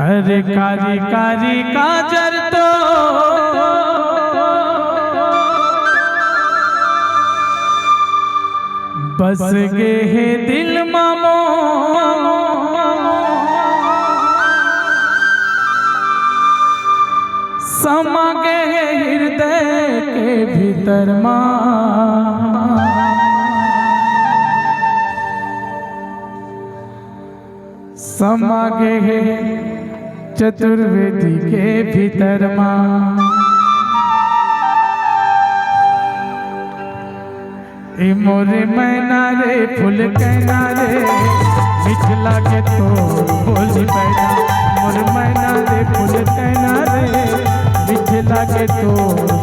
अरे कारी कारी काजर तो बस गे है दिल मामो, समा गे है हृदय के भीतर मां, समा गे है चतुर्वेदी के भीतर मां। ए मोरे मैना रे फूल कहना रे मीठ लागे तो बोली पैना, मोरे मैना रे फूल कहना रे मीठ लागे तो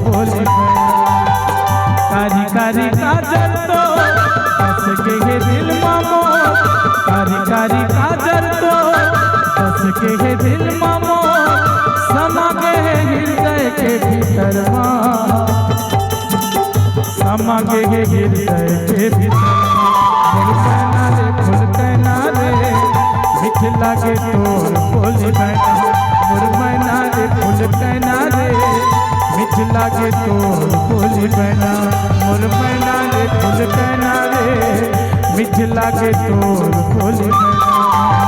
बोली पैना। कारी कारी काजर तो बस के है दिल मामो, कारी कारी काजर तो बस के है दिल मामो, समा के है हृदय के भीतर मां, समा के है हृदय के भीतर। फूल कहना रे फूल कहना रे मीठ लागे तोर बोली बैठा, मोर मैना रे फूल कहना रे मीठ लागे तोर बोली बैठा, मोर मैना रे फूल कहना रे मीठ लागे तोर बोली बैठा।